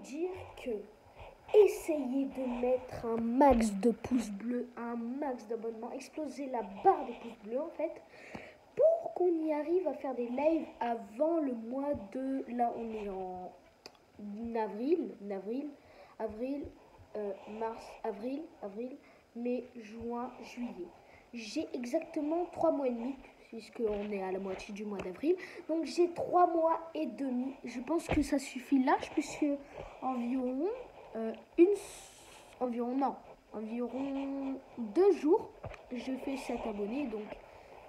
dire que essayez de mettre un max de pouces bleus, un max d'abonnements, exploser la barre des pouces bleus en fait, pour qu'on y arrive à faire des lives avant le mois de... Là on est en avril, mars, avril, mai, juin, juillet. J'ai exactement 3 mois et demi, puisqu'on est à la moitié du mois d'avril. Donc j'ai 3 mois et demi. Je pense que ça suffit large, puisque environ environ 2 jours, je fais 7 abonnés. Donc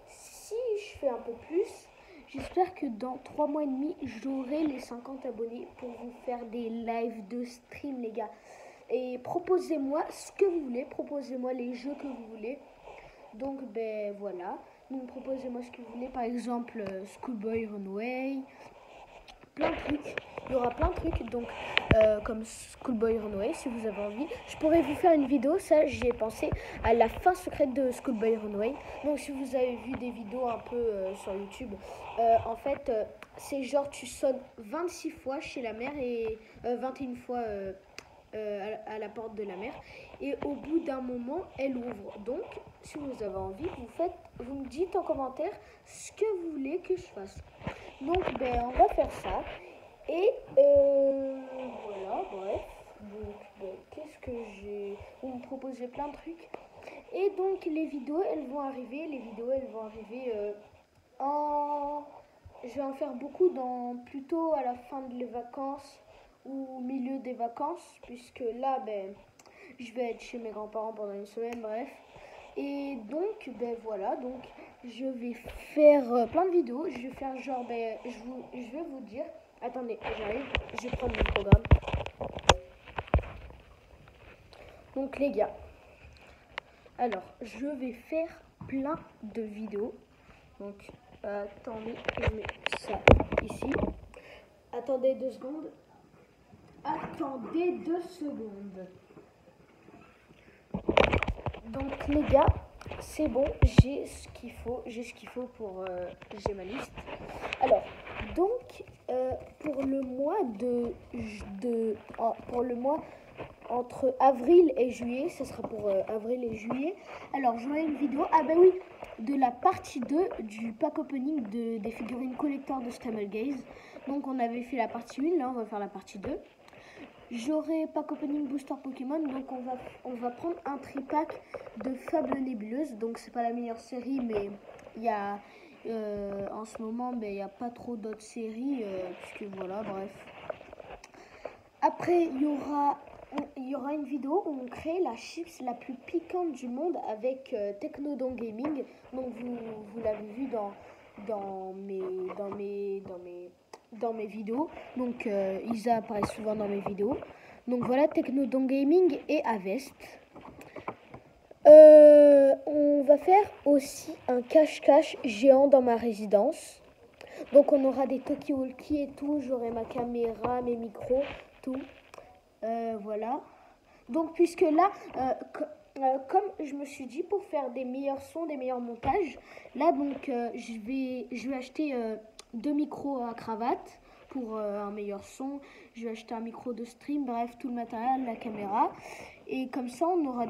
si je fais un peu plus, j'espère que dans 3 mois et demi, j'aurai les 50 abonnés pour vous faire des lives de stream, les gars. Et proposez-moi ce que vous voulez, proposez-moi les jeux que vous voulez. Donc, ben voilà. Donc, proposez-moi ce que vous voulez. Par exemple, Schoolboy Runaway. Plein de trucs. Il y aura plein de trucs. Donc, comme Schoolboy Runaway, si vous avez envie. Je pourrais vous faire une vidéo. Ça, j'y ai pensé à la fin secrète de Schoolboy Runaway. Donc, si vous avez vu des vidéos un peu sur YouTube, en fait, c'est genre tu sonnes 26 fois chez la mère et 21 fois à la porte de la mère. Et au bout d'un moment, elle ouvre. Donc, si vous avez envie, vous me dites en commentaire ce que vous voulez que je fasse. Donc, ben, on va faire ça. Et voilà, bref. Donc, ben, qu'est-ce que j'ai... Vous me proposez plein de trucs. Et donc, les vidéos, elles vont arriver. Je vais en faire beaucoup plutôt à la fin des vacances ou au milieu des vacances, puisque là, ben, je vais être chez mes grands-parents pendant une semaine, bref. Et donc, ben voilà, donc je vais faire plein de vidéos. Je vais faire genre, ben, je vais vous dire. Attendez, j'arrive, je vais prendre mon programme. Donc les gars, alors je vais faire plein de vidéos. Donc, attendez, je mets ça ici. Attendez 2 secondes. Donc les gars, c'est bon, j'ai ce qu'il faut pour j'ai ma liste. Alors, donc pour le mois pour le mois entre avril et juillet, ce sera pour avril et juillet. Alors, j'aurai une vidéo, ah ben oui, de la partie 2 du pack opening des figurines collector de Stammelgaze. Donc, on avait fait la partie 1, là, on va faire la partie 2. J'aurai pack opening booster Pokémon, donc on va prendre un tripack de Fable Nébuleuse. Donc, c'est pas la meilleure série, mais il y a... en ce moment, il n'y a pas trop d'autres séries, puisque voilà, bref. Après, il y aura une vidéo où on crée la chips la plus piquante du monde avec Technodon Gaming. Donc vous l'avez vu dans mes vidéos. Donc ils apparaissent souvent dans mes vidéos. Donc voilà, Technodon Gaming et Avest. On va faire aussi un cache-cache géant dans ma résidence. Donc on aura des talkie-walkie et tout. J'aurai ma caméra, mes micros, tout. Voilà. Donc puisque là, comme je me suis dit pour faire des meilleurs sons, des meilleurs montages, là donc je vais acheter 2 micros à cravate pour un meilleur son. Je vais acheter un micro de stream, bref, tout le matériel, la caméra. Et comme ça, on aura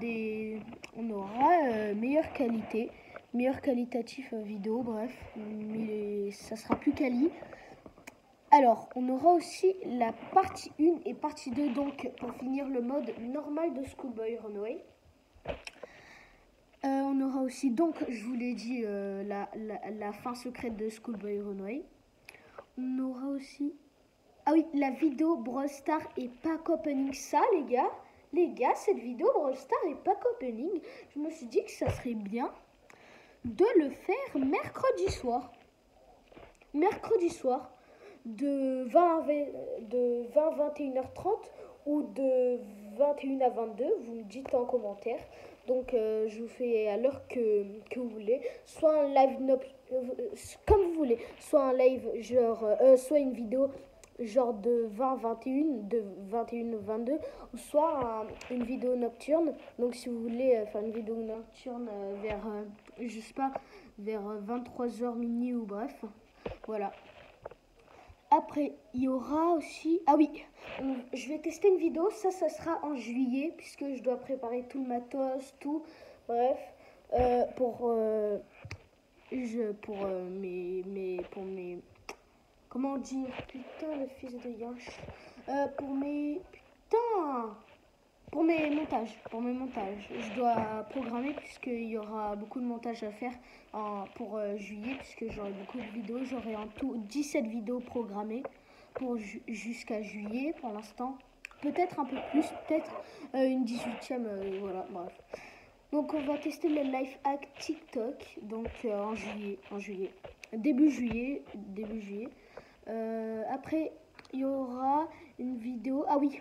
meilleure qualité, meilleur qualitatif vidéo, bref, mais ça sera plus quali. Alors, on aura aussi la partie 1 et partie 2, donc pour finir le mode normal de Schoolboy Runaway. On aura aussi, donc, je vous l'ai dit, la fin secrète de Schoolboy Runaway. On aura aussi... Ah oui, la vidéo Brawl Stars et pack opening. Ça, les gars, cette vidéo Brawl Stars et pack opening, je me suis dit que ça serait bien de le faire mercredi soir. Mercredi soir, de 20 à 21h30 ou de 21 à 22, vous me dites en commentaire. Donc je vous fais à l'heure que vous voulez, soit un live comme vous voulez, soit un live genre soit une vidéo genre de 20 à 21, de 21 à 22, ou soit une vidéo nocturne. Donc si vous voulez faire une vidéo nocturne vers je sais pas, vers 23h minuit ou bref. Voilà. Après, il y aura aussi... Ah oui, je vais tester une vidéo. Ça sera en juillet, puisque je dois préparer tout le matos, tout. Bref, pour mes... Comment dire? Putain, le fils de Yanch. Pour mes montages. Je dois programmer, puisqu'il y aura beaucoup de montages à faire pour juillet, puisque j'aurai beaucoup de vidéos. J'aurai en tout 17 vidéos programmées pour jusqu'à juillet pour l'instant. Peut-être un peu plus, peut-être une 18e, voilà, bref. Donc on va tester le life hack TikTok, donc en juillet, début juillet. Après, il y aura une vidéo, ah oui,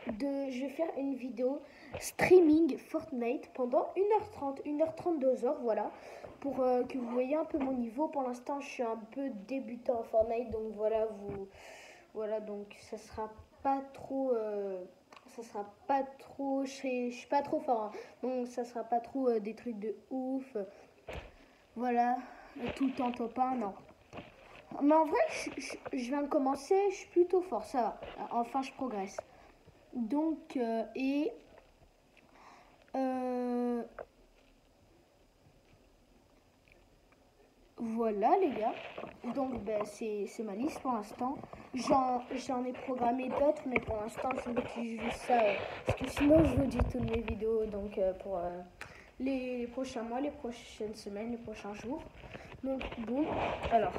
je vais faire une vidéo streaming Fortnite pendant 1h30, 1h30, 2h, voilà, pour que vous voyez un peu mon niveau. Pour l'instant, je suis un peu débutant en Fortnite, donc voilà, donc ça sera pas trop, je suis pas trop fort, hein, donc ça sera pas trop des trucs de ouf, voilà, tout le temps top 1, non. Mais en vrai, je viens de commencer, je suis plutôt fort, ça va, enfin je progresse. Donc, voilà les gars, donc ben, c'est ma liste pour l'instant. J'en ai programmé d'autres, mais pour l'instant je vous dis juste ça, parce que sinon je vous dis toutes mes vidéos, donc pour les prochains mois, les prochaines semaines, les prochains jours. Donc bon, alors,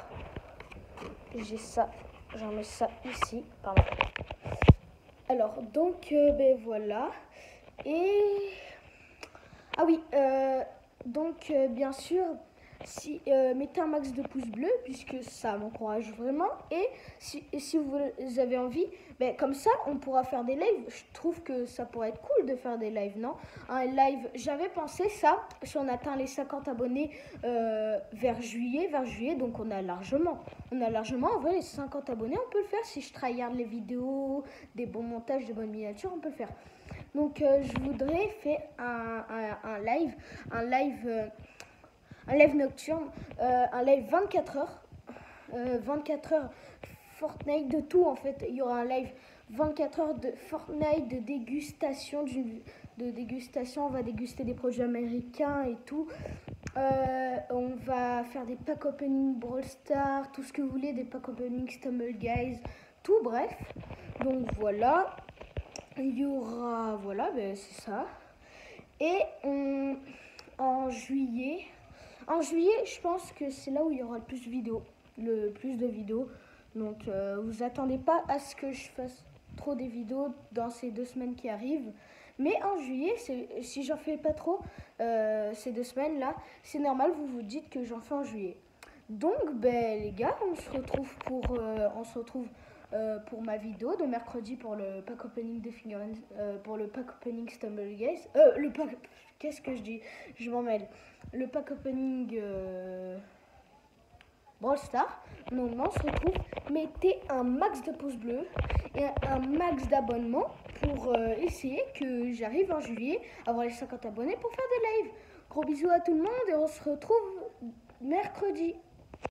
j'ai ça, j'en mets ça ici, pardon. Alors, donc, ben voilà. Et... Ah oui, donc, bien sûr, mettez un max de pouces bleus, puisque ça m'encourage vraiment. Et si vous avez envie, ben, comme ça, on pourra faire des lives. Je trouve que ça pourrait être cool de faire des lives, non? Un live, j'avais pensé ça, si on atteint les 50 abonnés vers juillet, donc on a largement, en vrai, les 50 abonnés, on peut le faire. Si je tryhard les vidéos, des bons montages, des bonnes miniatures, on peut le faire. Donc, je voudrais faire un live nocturne, un live 24 heures. 24 heures Fortnite, de tout en fait. Il y aura un live 24 heures de Fortnite, de dégustation. On va déguster des produits américains et tout. On va faire des pack opening Brawl Stars, tout ce que vous voulez, des pack opening Stumble Guys, tout, bref. Donc voilà. Il y aura, voilà, ben c'est ça. Et en juillet, je pense que c'est là où il y aura le plus de vidéos. Donc, vous attendez pas à ce que je fasse trop des vidéos dans ces 2 semaines qui arrivent. Mais en juillet, si j'en fais pas trop ces 2 semaines-là, c'est normal, vous vous dites que j'en fais en juillet. Donc, ben les gars, on se retrouve pour ma vidéo de mercredi pour le pack opening des figurines, pour le pack opening Stumble Guys. Qu'est-ce que je dis? Je m'en mêle. Le pack opening Brawl Stars. Donc on se retrouve. Mettez un max de pouces bleus et un max d'abonnements pour essayer que j'arrive en juillet à avoir les 50 abonnés pour faire des lives. Gros bisous à tout le monde et on se retrouve mercredi.